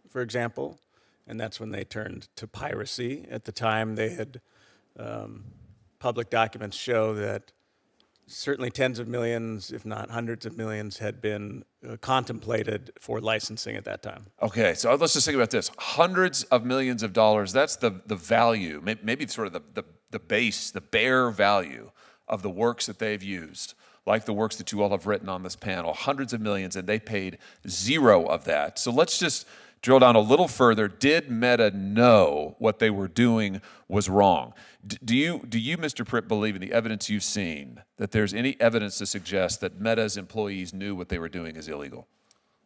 for example, and that's when they turned to piracy. At the time, they had public documents show that certainly tens of millions, if not hundreds of millions, had been contemplated for licensing at that time. Okay, so let's just think about this. Hundreds of millions of dollars, that's the value, maybe sort of the base, the bare value of the works that they've used, like the works that you all have written on this panel, hundreds of millions, and they paid zero of that. So let's just drill down a little further. Did Meta know what they were doing was wrong? Do you, Mr. Pritt, believe in the evidence you've seen that there's any evidence to suggest that Meta's employees knew what they were doing is illegal?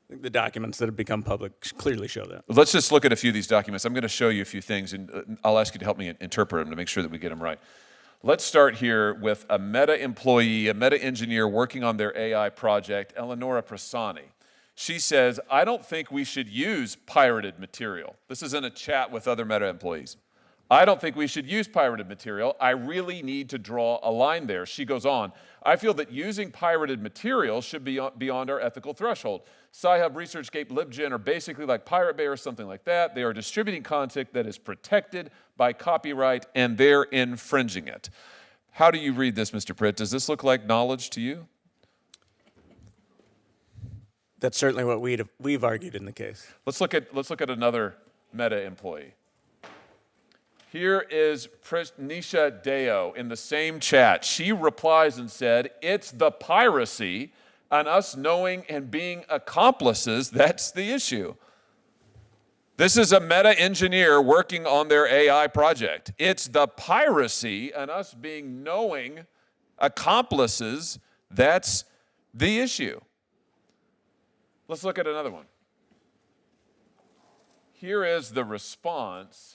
I think the documents that have become public clearly show that. Let's just look at a few of these documents. I'm going to show you a few things, and I'll ask you to help me interpret them to make sure that we get them right. Let's start here with a Meta employee, a Meta engineer working on their AI project, Eleonora Prasani. She says, I don't think we should use pirated material. This is in a chat with other Meta employees. I don't think we should use pirated material. I really need to draw a line there. She goes on, I feel that using pirated material should be beyond our ethical threshold. Sci-Hub, ResearchGate, LibGen are basically like Pirate Bay or something like that. They are distributing content that is protected by copyright, and they're infringing it. How do you read this, Mr. Pritt? Does this look like knowledge to you? That's certainly what we've argued in the case. Let's look at another Meta employee. Here is Nisha Deo in the same chat. She replies and said, it's the piracy and us knowing and being accomplices that's the issue. This is a Meta engineer working on their AI project. It's the piracy and us being knowing accomplices that's the issue. Let's look at another one. Here is the response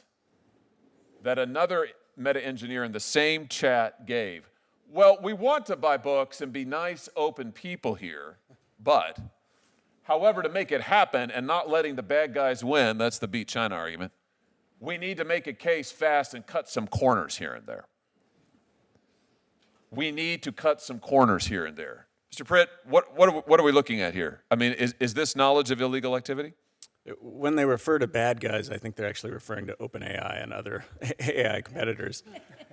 that another Meta engineer in the same chat gave. Well, we want to buy books and be nice, open people here, but, however, to make it happen and not letting the bad guys win, that's the beat China argument, we need to make a case fast and cut some corners here and there. We need to cut some corners here and there. Mr. Pritt, what are we looking at here? I mean, is this knowledge of illegal activity? When they refer to bad guys, I think they're actually referring to OpenAI and other AI competitors.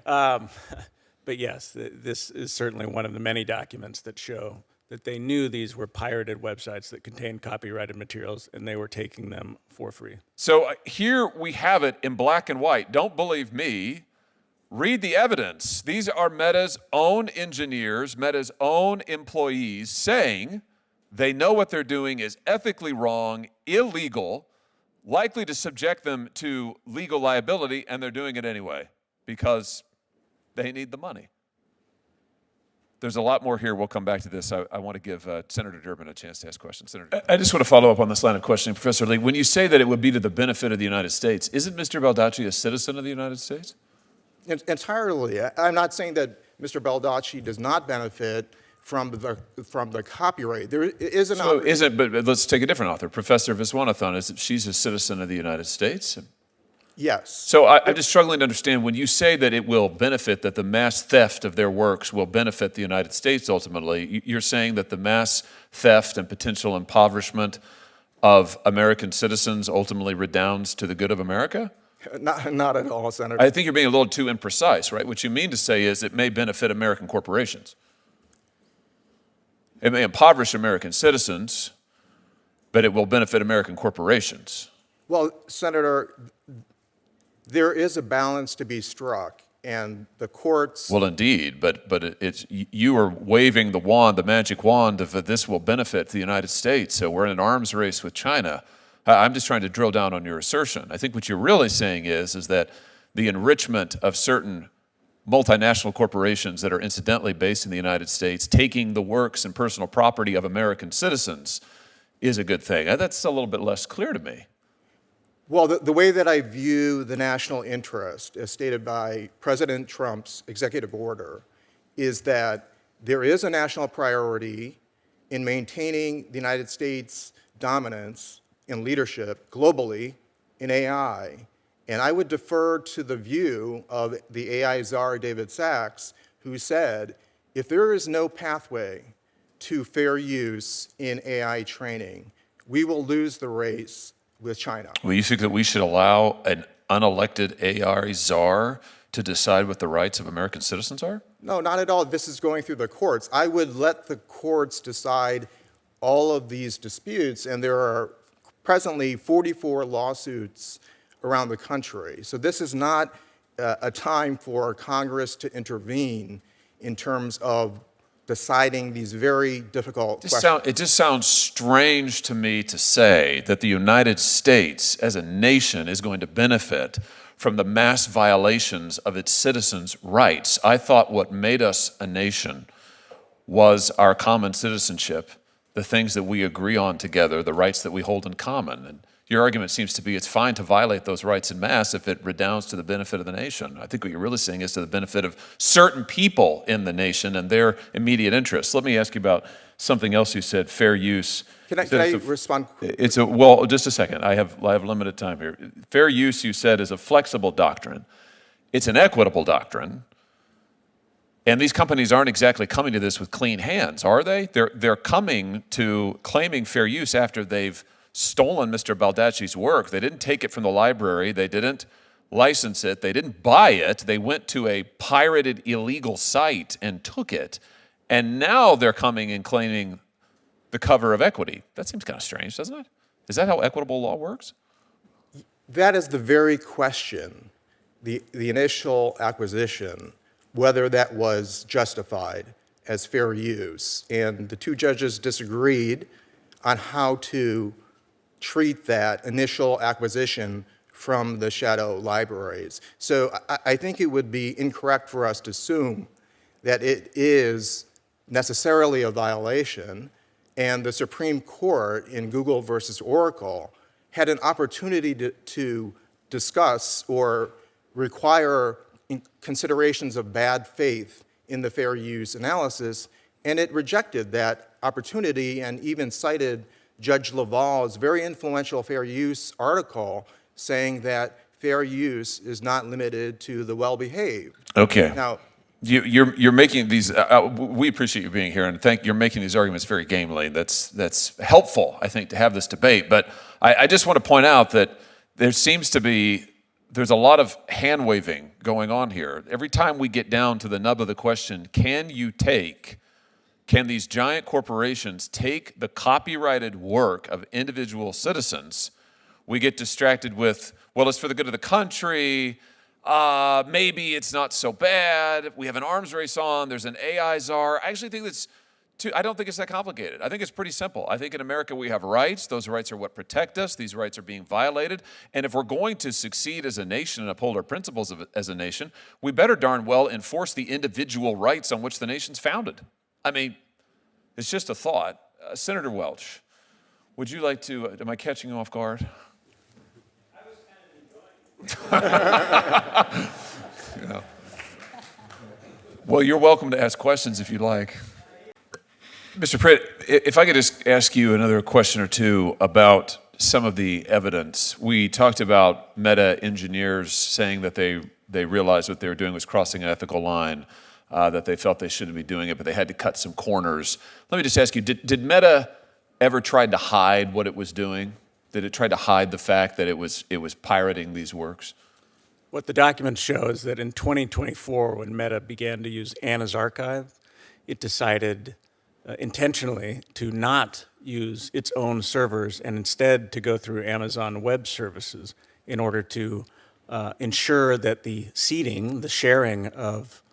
But yes, this is certainly one of the many documents that show that they knew these were pirated websites that contained copyrighted materials, and they were taking them for free. So here we have it in black and white. Don't believe me. Read the evidence. These are Meta's own engineers, Meta's own employees saying they know what they're doing is ethically wrong, illegal, likely to subject them to legal liability, and they're doing it anyway because they need the money. There's a lot more here. We'll come back to this. I want to give Senator Durbin a chance to ask questions. Senator Durbin. I just want to follow up on this line of questioning. Professor Lee, when you say that it would be to the benefit of the United States, isn't Mr. Baldacci a citizen of the United States? Entirely. I'm not saying that Mr. Baldacci does not benefit from the copyright. There is an so isn't, but let's take a different author. Professor Viswanathan, she's a citizen of the United States? Yes. So I'm just struggling to understand when you say that it will benefit, that the mass theft of their works will benefit the United States ultimately, you're saying that the mass theft and potential impoverishment of American citizens ultimately redounds to the good of America? Not at all, Senator. I think you're being a little too imprecise, right? What you mean to say is it may benefit American corporations. It may impoverish American citizens, but it will benefit American corporations. Well, Senator, there is a balance to be struck and the courts. Well, indeed, but it's you are waving the wand, the magic wand of this will benefit the United States. So we're in an arms race with China. I'm just trying to drill down on your assertion. I think what you're really saying is that the enrichment of certain multinational corporations that are incidentally based in the United States, taking the works and personal property of American citizens, is a good thing. That's a little bit less clear to me. Well, the way that I view the national interest, as stated by President Trump's executive order, is that there is a national priority in maintaining the United States' dominance and leadership globally in AI. And I would defer to the view of the AI czar, David Sachs, who said, if there is no pathway to fair use in AI training, we will lose the race with China. Well, you think that we should allow an unelected AI czar to decide what the rights of American citizens are? No, not at all. This is going through the courts. I would let the courts decide all of these disputes, and there are presently 44 lawsuits around the country. So this is not a time for Congress to intervene in terms of deciding these very difficult questions. It just sounds strange to me to say that the United States as a nation is going to benefit from the mass violations of its citizens' rights. I thought what made us a nation was our common citizenship, the things that we agree on together, the rights that we hold in common. And your argument seems to be it's fine to violate those rights en masse if it redounds to the benefit of the nation. I think what you're really saying is to the benefit of certain people in the nation and their immediate interests. Let me ask you about something else you said, fair use. Can I respond? Well, just a second. I have limited time here. Fair use, you said, is a flexible doctrine. It's an equitable doctrine. And these companies aren't exactly coming to this with clean hands, are they? They're coming to claiming fair use after they've stolen Mr. Baldacci's work. They didn't take it from the library. They didn't license it. They didn't buy it. They went to a pirated illegal site and took it. And now they're coming and claiming the cover of equity. That seems kind of strange, doesn't it? Is that how equitable law works? That is the very question, the initial acquisition, whether that was justified as fair use. And the two judges disagreed on how to treat that initial acquisition from the shadow libraries. So I think it would be incorrect for us to assume that it is necessarily a violation, and the Supreme Court in Google versus Oracle had an opportunity to discuss or require considerations of bad faith in the fair use analysis, and it rejected that opportunity and even cited Judge LaValle's very influential fair use article saying that fair use is not limited to the well-behaved. Okay. Now, you're making these. We appreciate you being here, and you're making these arguments very gamely. That's helpful, I think, to have this debate. But I just want to point out that there's a lot of hand waving going on here. Every time we get down to the nub of the question, can these giant corporations take the copyrighted work of individual citizens? We get distracted with, well, it's for the good of the country. Maybe it's not so bad. We have an arms race on. There's an AI czar. I actually think I don't think it's that complicated. I think it's pretty simple. I think in America we have rights. Those rights are what protect us. These rights are being violated. And if we're going to succeed as a nation and uphold our principles as a nation, we better darn well enforce the individual rights on which the nation's founded. I mean, it's just a thought. Senator Welch, would you like to, am I catching you off guard? I was kind of enjoying it. Yeah. Well, you're welcome to ask questions if you'd like. Mr. Pritt, if I could just ask you another question or two about some of the evidence. We talked about Meta engineers saying that they realized what they were doing was crossing an ethical line, that they felt they shouldn't be doing it, but they had to cut some corners. Let me just ask you, did Meta ever try to hide what it was doing? Did it try to hide the fact that it was pirating these works? What the documents show is that in 2024, when Meta began to use Anna's archive, it decided intentionally to not use its own servers and instead to go through Amazon Web Services in order to ensure that the seeding, the sharing of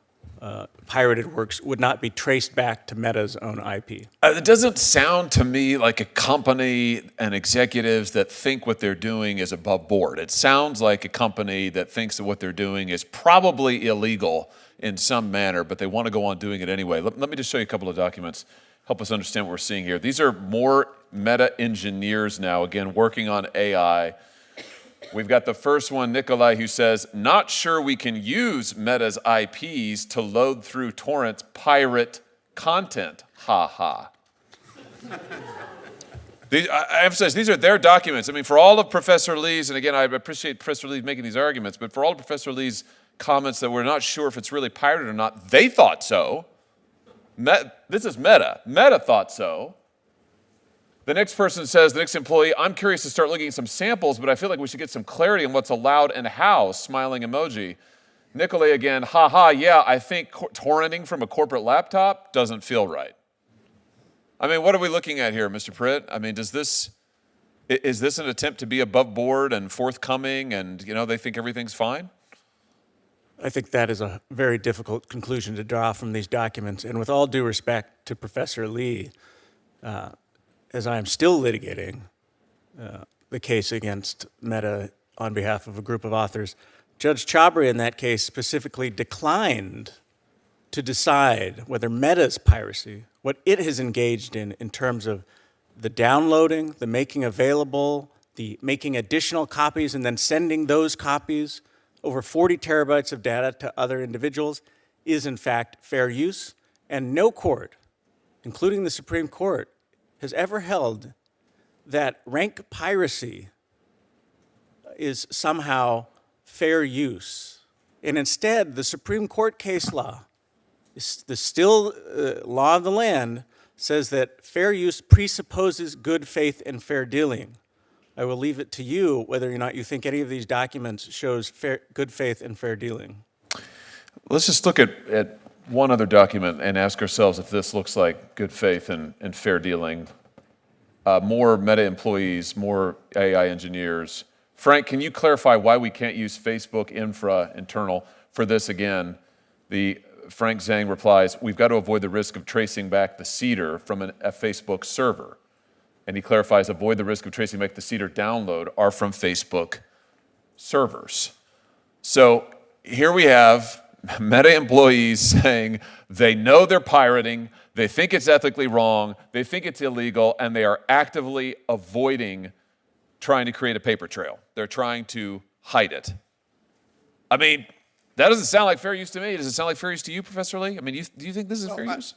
pirated works would not be traced back to Meta's own IP. It doesn't sound to me like a company and executives that think what they're doing is above board. It sounds like a company that thinks that what they're doing is probably illegal in some manner, but they want to go on doing it anyway. Let me just show you a couple of documents, help us understand what we're seeing here. These are more Meta engineers now, again, working on AI. We've got the first one, Nikolai, who says, not sure we can use Meta's IPs to load through torrents pirate content. Ha ha. I emphasize, these are their documents. I mean, for all of Professor Lee's, and again, I appreciate Professor Lee making these arguments, but for all of Professor Lee's comments that we're not sure if it's really pirated or not, they thought so. This is Meta. Meta thought so. The next person says, the next employee, I'm curious to start looking at some samples, but I feel like we should get some clarity on what's allowed and how, smiling emoji. Nicolay again, haha, yeah, I think torrenting from a corporate laptop doesn't feel right. I mean, what are we looking at here, Mr. Pritt? I mean, is this an attempt to be above board and forthcoming and, they think everything's fine? I think that is a very difficult conclusion to draw from these documents. And with all due respect to Professor Lee, as I am still litigating the case against Meta on behalf of a group of authors, Judge Chabria in that case specifically declined to decide whether Meta's piracy, what it has engaged in terms of the downloading, the making available, the making additional copies, and then sending those copies, over 40 terabytes of data to other individuals, is in fact fair use. And no court, including the Supreme Court, has ever held that rank piracy is somehow fair use. And instead, the Supreme Court case law, the still law of the land, says that fair use presupposes good faith and fair dealing. I will leave it to you whether or not you think any of these documents shows good faith and fair dealing. Let's just look at one other document and ask ourselves if this looks like good faith and fair dealing. More Meta employees, more AI engineers. Frank, can you clarify why we can't use Facebook infra internal for this again? Frank Zhang replies, we've got to avoid the risk of tracing back the seeder from a Facebook server. And he clarifies, avoid the risk of tracing back the seeder download are from Facebook servers. So here we have Meta employees saying they know they're pirating, they think it's ethically wrong, they think it's illegal, and they are actively avoiding trying to create a paper trail. They're trying to hide it. I mean, that doesn't sound like fair use to me. Does it sound like fair use to you, Professor Lee? I mean, do you think this is fair use?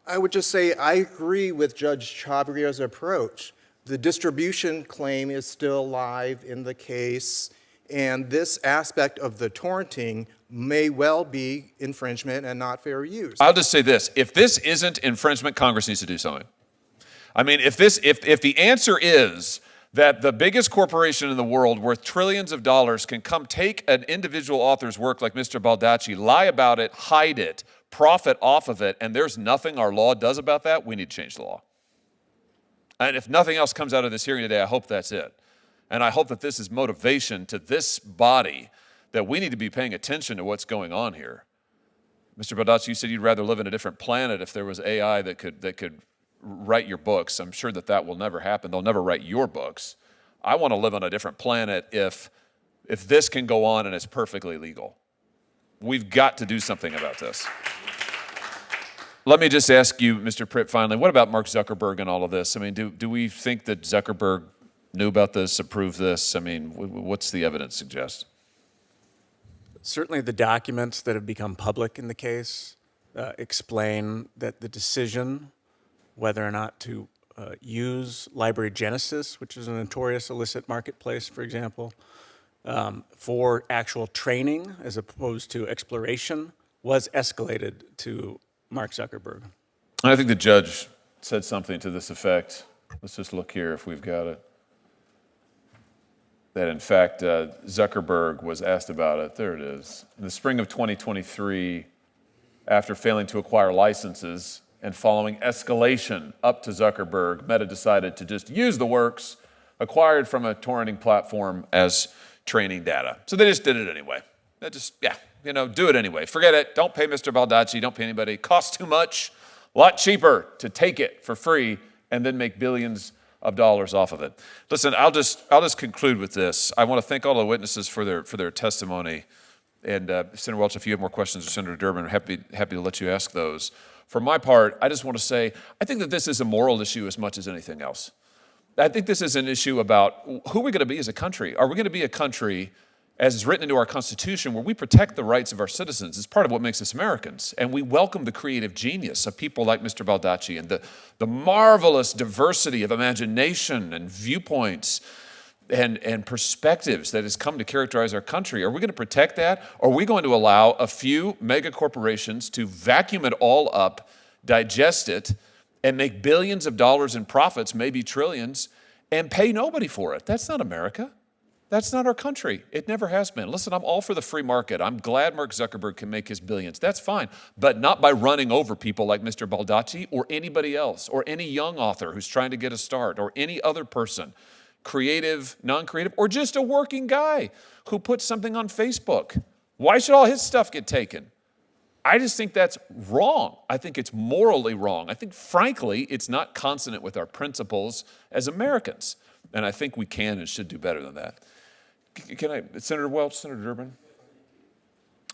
I would just say I agree with Judge Chabria's approach. The distribution claim is still live in the case, and this aspect of the torrenting may well be infringement and not fair use. I'll just say this. If this isn't infringement, Congress needs to do something. I mean, if the answer is that the biggest corporation in the world worth trillions of dollars can come take an individual author's work like Mr. Baldacci, lie about it, hide it, profit off of it, and there's nothing our law does about that, we need to change the law. And if nothing else comes out of this hearing today, I hope that's it. And I hope that this is motivation to this body that we need to be paying attention to what's going on here. Mr. Baldacci, you said you'd rather live in a different planet if there was AI that could write your books. I'm sure that will never happen. They'll never write your books. I want to live on a different planet if this can go on and it's perfectly legal. We've got to do something about this. Let me just ask you, Mr. Pritt, finally, what about Mark Zuckerberg and all of this? I mean, do we think that Zuckerberg knew about this, approved this? I mean, what's the evidence suggest? Certainly the documents that have become public in the case explain that the decision whether or not to use Library Genesis, which is a notorious illicit marketplace, for example, for actual training as opposed to exploration, was escalated to Mark Zuckerberg. I think the judge said something to this effect. Let's just look here if we've got it. That in fact, Zuckerberg was asked about it. There it is. In the spring of 2023, after failing to acquire licenses and following escalation up to Zuckerberg, Meta decided to just use the works acquired from a torrenting platform as training data. So they just did it anyway. They just, do it anyway. Forget it. Don't pay Mr. Baldacci. Don't pay anybody. It costs too much. A lot cheaper to take it for free and then make billions of dollars off of it. Listen, I'll just conclude with this. I want to thank all the witnesses for their testimony. And Senator Welch, if you have more questions, or Senator Durbin, I'm happy to let you ask those. For my part, I just want to say, I think that this is a moral issue as much as anything else. I think this is an issue about who we're going to be as a country. Are we going to be a country, as is written into our Constitution, where we protect the rights of our citizens? It's part of what makes us Americans. And we welcome the creative genius of people like Mr. Baldacci and the marvelous diversity of imagination and viewpoints and perspectives that has come to characterize our country. Are we going to protect that? Or are we going to allow a few mega corporations to vacuum it all up, digest it, and make billions of dollars in profits, maybe trillions, and pay nobody for it? That's not America. That's not our country. It never has been. Listen, I'm all for the free market. I'm glad Mark Zuckerberg can make his billions. That's fine, but not by running over people like Mr. Baldacci or anybody else, or any young author who's trying to get a start, or any other person, creative, non-creative, or just a working guy who puts something on Facebook. Why should all his stuff get taken? I just think that's wrong. I think it's morally wrong. I think, frankly, it's not consonant with our principles as Americans. And I think we can and should do better than that. Senator Welch, Senator Durbin?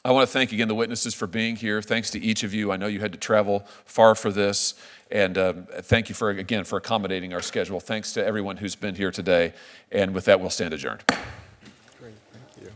I want to thank again the witnesses for being here. Thanks to each of you. I know you had to travel far for this. And thank you for accommodating our schedule. Thanks to everyone who's been here today. And with that, we'll stand adjourned. Great, thank you.